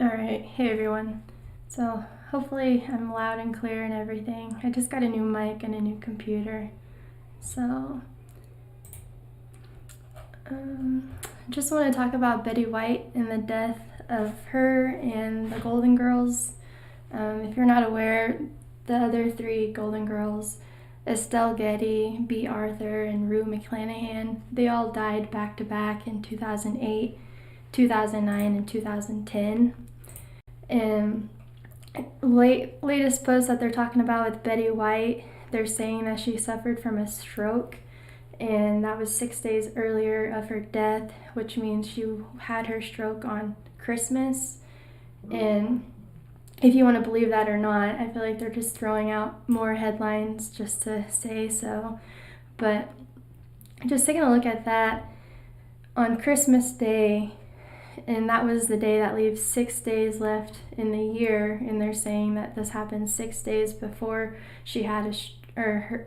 Alright, hey everyone. So hopefully I'm loud and clear and everything. I just got a new mic and a new computer. So, just want to talk about Betty White and the death of her and the Golden Girls. If you're not aware, the other three Golden Girls, Estelle Getty, B. Arthur, and Rue McClanahan, they all died back to back in 2008, 2009, and 2010. And latest post that they're talking about with Betty White, they're saying that she suffered from a stroke, and that was 6 days earlier of her death, which means she had her stroke on Christmas. And if you want to believe that or not, I feel like they're just throwing out more headlines just to say so. But just taking a look at that, on Christmas Day, and that was the day that leaves 6 days left in the year, and they're saying that this happened 6 days before she had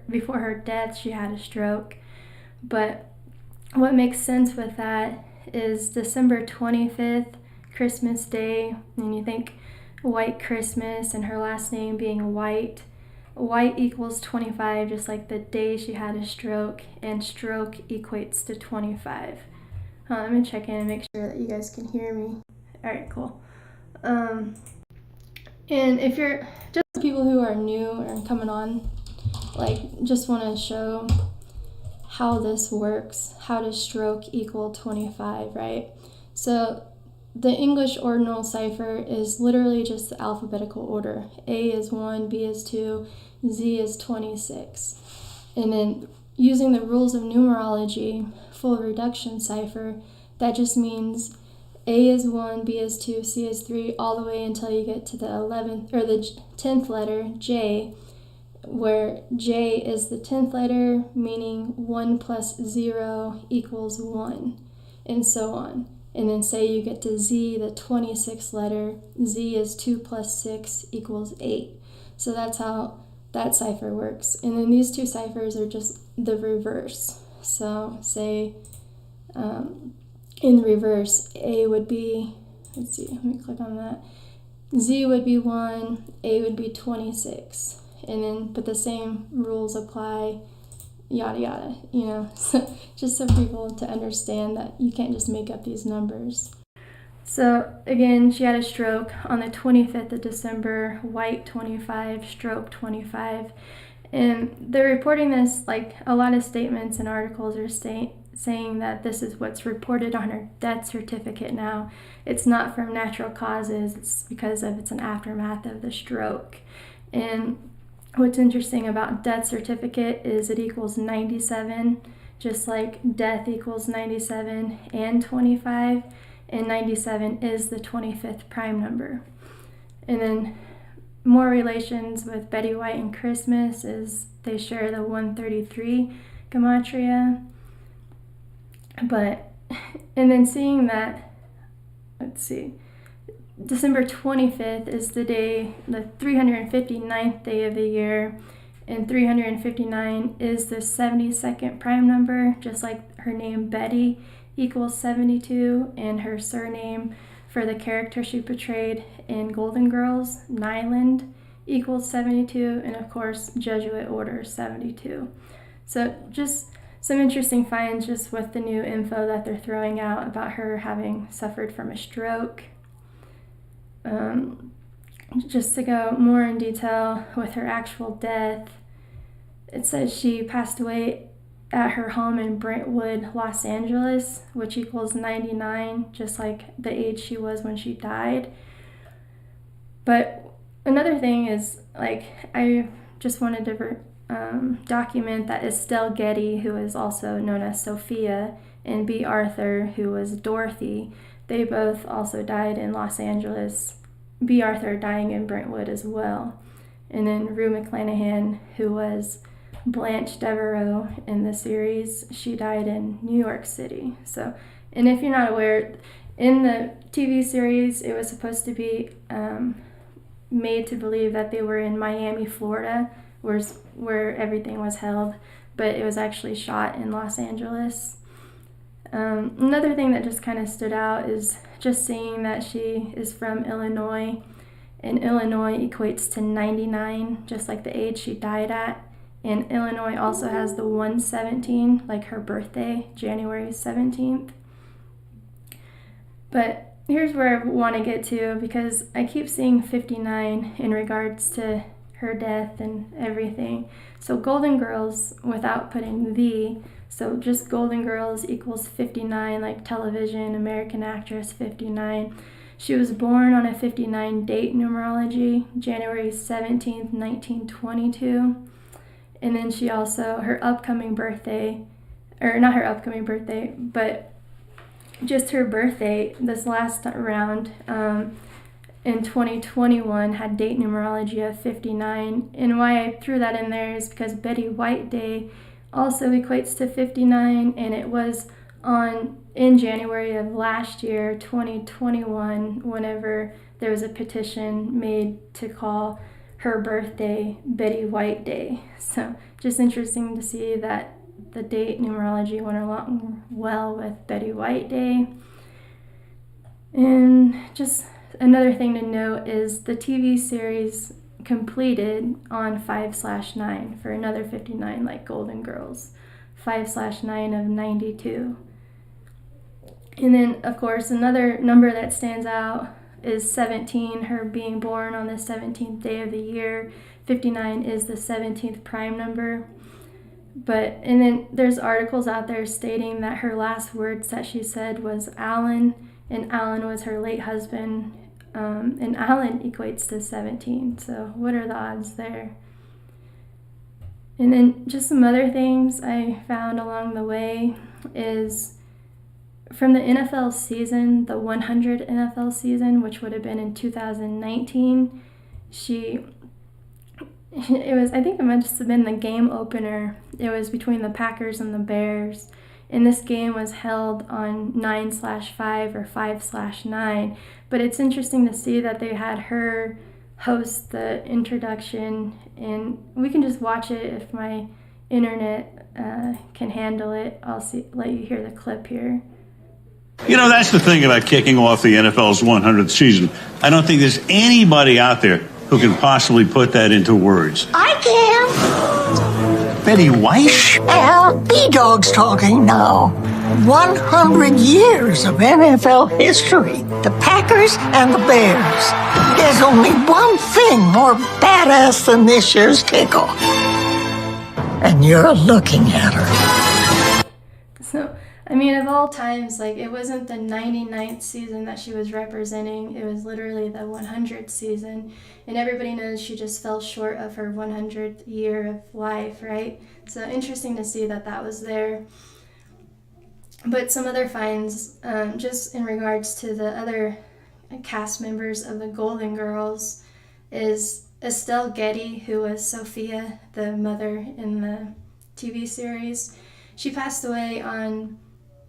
before her death, she had a stroke. But what makes sense with that is December 25th, Christmas Day, and you think White Christmas and her last name being White. White equals 25, just like the day she had a stroke, and stroke equates to 25. Let me check in and make sure that you guys can hear me. Alright, cool. And if you're just people who are new and coming on, just want to show how this works. How does stroke equal 25, right? So the English ordinal cipher is literally just the alphabetical order. A is 1, B is 2, Z is 26. And then using the rules of numerology, full reduction cipher, that just means A is 1, B is 2, C is 3, all the way until you get to the 11th or the 10th letter, J, where J is the 10th letter, meaning 1 plus 0 equals 1, and so on. And then say you get to Z, the 26th letter, Z is 2 plus 6 equals 8. So that's how that cipher works. And then these two ciphers are just the reverse. So say in reverse, A would be, let's see, let me click on that. Z would be 1, A would be 26. And then, but the same rules apply, yada yada, so just so people to understand that you can't just make up these numbers. So again, she had a stroke on the 25th of December, White 25, stroke 25. And they're reporting this, like a lot of statements and articles are saying that this is what's reported on her death certificate now. It's not from natural causes, it's because it's an aftermath of the stroke. And what's interesting about death certificate is it equals 97, just like death equals 97 and 25, and 97 is the 25th prime number. And then more relations with Betty White and Christmas is they share the 133 Gematria. And then seeing that, let's see, December 25th is the day, the 359th day of the year, and 359 is the 72nd prime number, just like her name Betty equals 72, and her surname for the character she portrayed in Golden Girls, Nyland, equals 72, and of course Jesuit order 72. So just some interesting finds just with the new info that they're throwing out about her having suffered from a stroke. Just to go more in detail with her actual death, it says she passed away at her home in Brentwood, Los Angeles, which equals 99, just like the age she was when she died. But another thing is, I just wanted to document that Estelle Getty, who is also known as Sophia, and B. Arthur, who was Dorothy, they both also died in Los Angeles. B. Arthur dying in Brentwood as well. And then Rue McClanahan, who was Blanche Devereaux in the series, she died in New York City. So, and if you're not aware, in the TV series, it was supposed to be made to believe that they were in Miami, Florida, where everything was held, but it was actually shot in Los Angeles. Another thing that just kind of stood out is just seeing that she is from Illinois, and Illinois equates to 99, just like the age she died at. And Illinois also has the 117, like her birthday, January 17th. But here's where I want to get to, because I keep seeing 59 in regards to her death and everything. So Golden Girls, without putting the, so just Golden Girls equals 59, like television, American actress 59. She was born on a 59 date numerology, January 17th, 1922. And then she also, her upcoming birthday, or not her upcoming birthday, but just her birthday this last round in 2021 had date numerology of 59. And why I threw that in there is because Betty White Day also equates to 59, and it was in January of last year, 2021, whenever there was a petition made to call her birthday Betty White Day. So just interesting to see that the date numerology went along well with Betty White Day. And just another thing to note is the TV series completed on 5/9 for another 59, like Golden Girls, 5/9 of 92. And then, of course, another number that stands out is 17, her being born on the 17th day of the year. 59 is the 17th prime number. And then there's articles out there stating that her last words that she said was Alan, and Alan was her late husband, and Alan equates to 17. So what are the odds there? And then just some other things I found along the way is from the NFL season, the 100 NFL season, which would have been in 2019, I think it must have been the game opener. It was between the Packers and the Bears. And this game was held on 9/5 or 5/9. But it's interesting to see that they had her host the introduction, and we can just watch it if my internet can handle it. Let you hear the clip here. You know, that's the thing about kicking off the NFL's 100th season. I don't think there's anybody out there who can possibly put that into words. I can. Betty White? Well, B-Dog's talking now. 100 years of NFL history. The Packers and the Bears. There's only one thing more badass than this year's kickoff. And you're looking at her. So, I mean, of all times, like, it wasn't the 99th season that she was representing. It was literally the 100th season. And everybody knows she just fell short of her 100th year of life, right? So interesting to see that that was there. But some other finds, just in regards to the other cast members of the Golden Girls, is Estelle Getty, who was Sophia, the mother in the TV series. She passed away on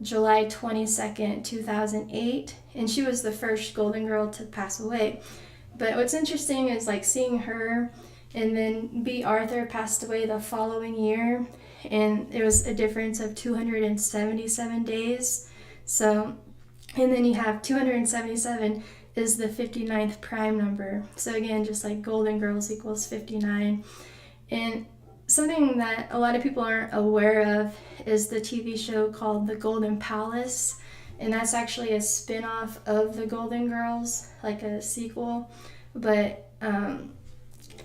July 22nd, 2008, and she was the first Golden Girl to pass away. But what's interesting is like seeing her, and then B. Arthur passed away the following year, and it was a difference of 277 days. So, and then you have 277 is the 59th prime number. So again, just like Golden Girls equals 59. And something that a lot of people aren't aware of is the TV show called The Golden Palace, and that's actually a spin-off of The Golden Girls, like a sequel, but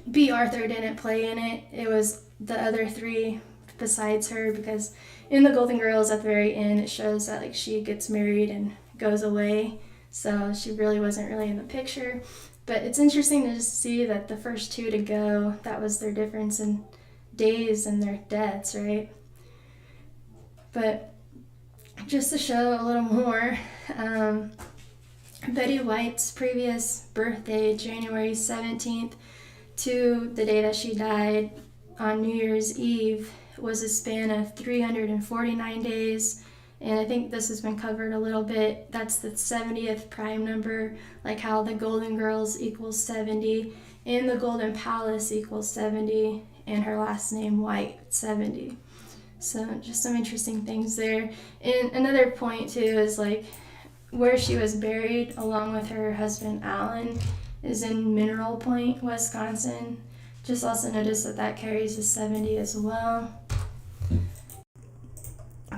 B. Arthur didn't play in it. It was the other three besides her, because in The Golden Girls at the very end it shows that like she gets married and goes away, so she really wasn't really in the picture. But it's interesting to just see that the first two to go, that was their difference in days and their deaths, right? But just to show a little more, Betty White's previous birthday, January 17th, to the day that she died on New Year's Eve, was a span of 349 days. And I think this has been covered a little bit. That's the 70th prime number, like how the Golden Girls equals 70, and the Golden Palace equals 70, and her last name, White, 70. So just some interesting things there. And another point too is like where she was buried along with her husband Alan is in Mineral Point, Wisconsin. Just also notice that carries a 70 as well.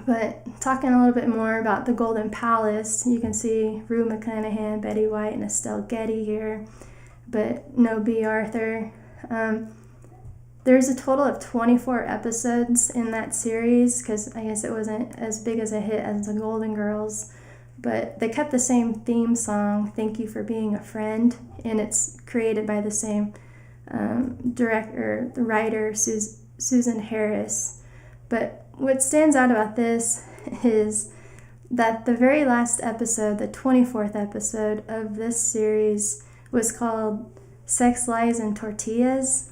But talking a little bit more about the Golden Palace, you can see Rue McClanahan, Betty White, and Estelle Getty here, but no B. Arthur. There's a total of 24 episodes in that series, because I guess it wasn't as big as a hit as the Golden Girls, but they kept the same theme song, Thank You for Being a Friend, and it's created by the same writer, Susan Harris. But what stands out about this is that the very last episode, the 24th episode of this series, was called Sex, Lies, and Tortillas.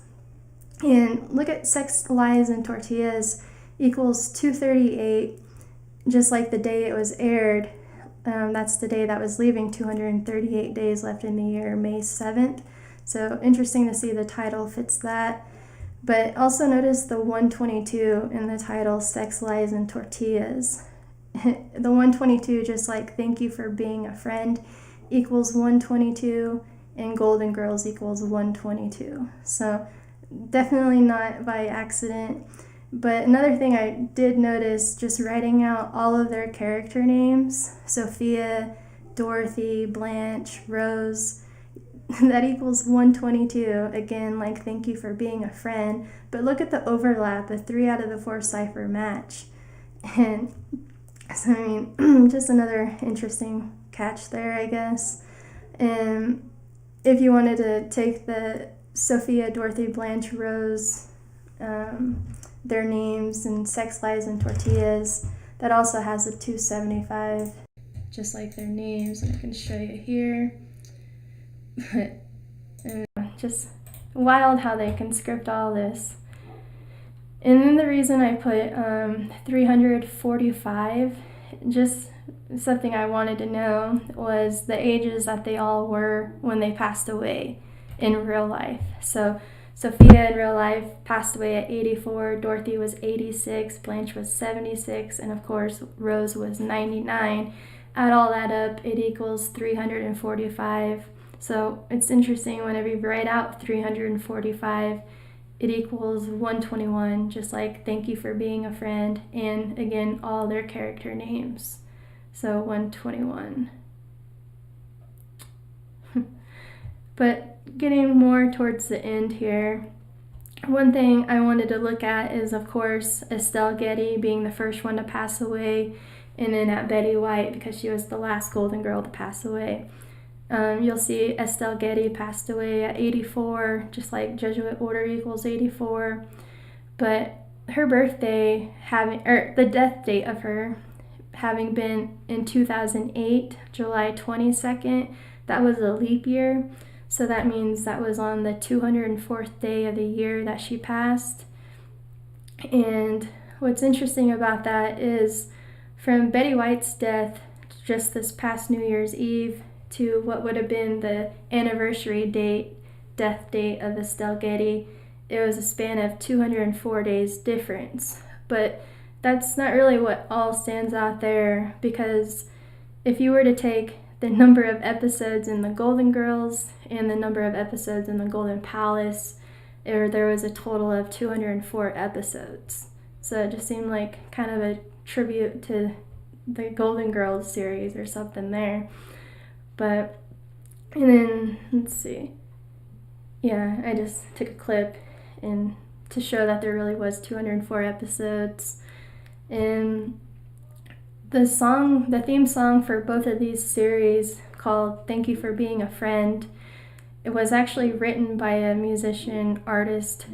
And look at Sex, Lies, and Tortillas equals 238, just like the day it was aired. That's the day that was leaving, 238 days left in the year, May 7th. So interesting to see the title fits that. But also notice the 122 in the title, Sex, Lies, and Tortillas. The 122, just like Thank You for Being a Friend, equals 122, and Golden Girls equals 122. So definitely not by accident. But another thing I did notice, just writing out all of their character names, Sophia, Dorothy, Blanche, Rose, that equals 122. Again, like Thank You for Being a Friend. But look at the overlap, a 3 out of the 4 Cipher match. And so, I mean, just another interesting catch there, I guess. And if you wanted to take the Sophia, Dorothy, Blanche, Rose, their names, and Sex, Lies, and Tortillas, that also has a 275, just like their names, and I can show you here. But just wild how they can script all this. And then the reason I put 345, just something I wanted to know, was the ages that they all were when they passed away in real life. So Sophia in real life passed away at 84, Dorothy was 86, Blanche was 76, and of course Rose was 99. Add all that up, it equals 345. So it's interesting, whenever you write out 345, it equals 121, just like Thank You for Being a Friend, and again, all their character names. So 121. But getting more towards the end here, one thing I wanted to look at is, of course, Estelle Getty being the first one to pass away, and then at Betty White, because she was the last Golden Girl to pass away. You'll see Estelle Getty passed away at 84, just like Jesuit order equals 84. But her birthday the death date of her having been in 2008, July 22nd, that was a leap year. So that means that was on the 204th day of the year that she passed. And what's interesting about that is from Betty White's death just this past New Year's Eve to what would have been the anniversary death date of Estelle Getty, it was a span of 204 days difference. But that's not really what all stands out there, because if you were to take the number of episodes in the Golden Girls and the number of episodes in the Golden Palace, there was a total of 204 episodes. So it just seemed like kind of a tribute to the Golden Girls series or something there. But, and then, let's see. Yeah, I just took a clip and to show that there really was 204 episodes. And the theme song for both of these series, called Thank You for Being a Friend, it was actually written by a musician artist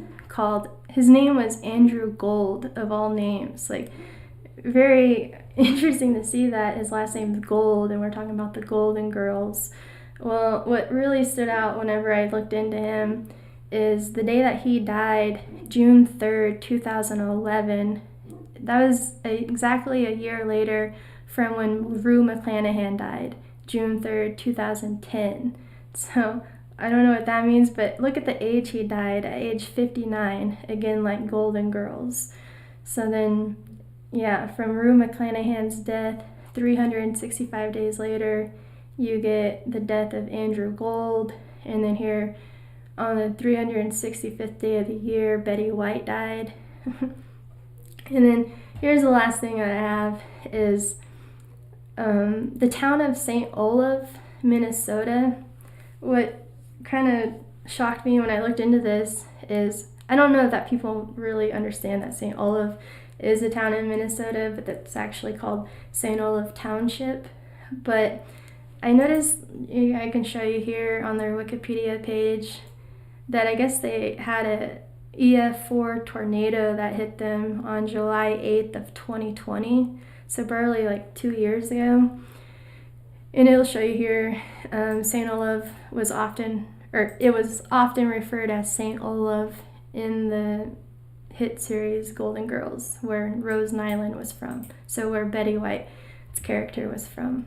his name was Andrew Gold, of all names. Like, very interesting to see that his last name is Gold, and we're talking about the Golden Girls. Well, what really stood out whenever I looked into him is the day that he died, June 3rd, 2011. That was exactly a year later from when Rue McClanahan died, June 3rd, 2010. So I don't know what that means, but look at the age he died, at age 59, again like Golden Girls. So then, yeah, from Rue McClanahan's death, 365 days later, you get the death of Andrew Gold. And then here, on the 365th day of the year, Betty White died. And then here's the last thing I have is the town of St. Olaf, Minnesota. What kind of shocked me when I looked into this is I don't know that people really understand that St. Olaf is a town in Minnesota, but that's actually called St. Olaf Township. But I noticed, I can show you here on their Wikipedia page, that I guess they had a EF4 tornado that hit them on July 8th of 2020, so barely like 2 years ago. And it'll show you here, St. Olaf was often referred as St. Olaf in the hit series Golden Girls, where Rose Nyland was from, so where Betty White's character was from.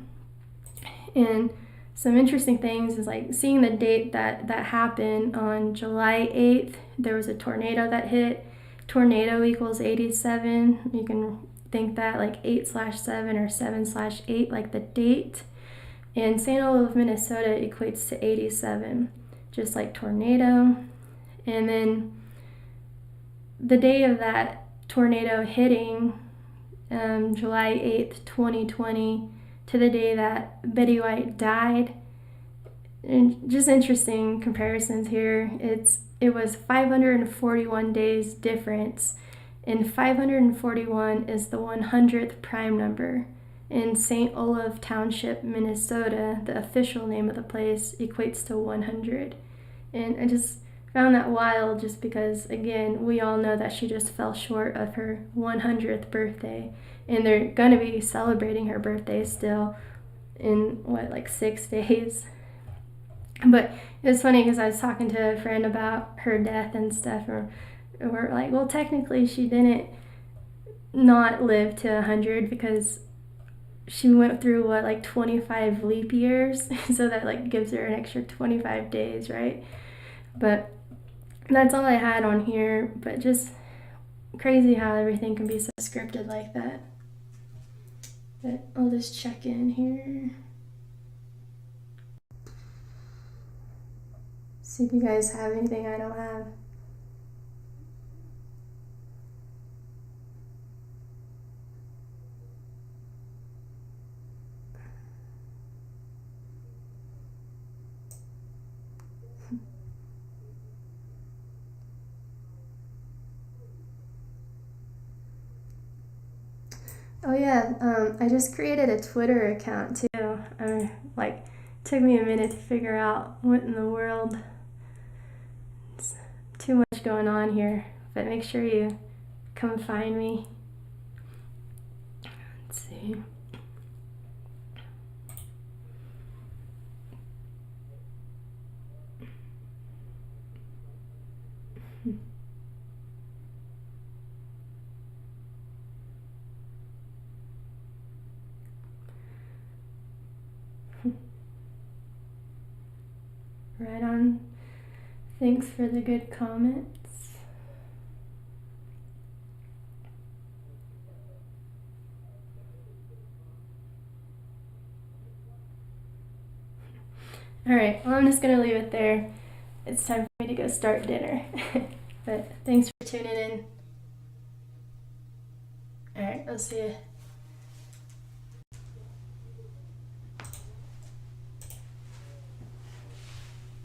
And some interesting things is like seeing the date that happened on July 8th, there was a tornado that hit. Tornado equals 87. You can think that like 8/7 or 7/8, like the date. And St. Olaf, Minnesota equates to 87, just like tornado. And then the day of that tornado hitting, July 8th, 2020, to the day that Betty White died. And just interesting comparisons here. It was 541 days difference, and 541 is the 100th prime number. In St. Olaf Township, Minnesota, the official name of the place equates to 100. And I just found that wild just because, again, we all know that she just fell short of her 100th birthday. And they're going to be celebrating her birthday still in, 6 days. But it was funny because I was talking to a friend about her death and stuff, and we're like, well, technically she didn't not live to 100 because she went through 25 leap years, so that gives her an extra 25 days, right? But that's all I had on here, but just crazy how everything can be so scripted like that. But I'll just check in here. See if you guys have anything I don't have. Oh yeah, I just created a Twitter account too. Took me a minute to figure out what in the world. It's too much going on here, but make sure you come find me. Let's see. Right on. Thanks for the good comments. Alright, well, I'm just going to leave it there. It's time for me to go start dinner. But thanks for tuning in. Alright, I'll see you.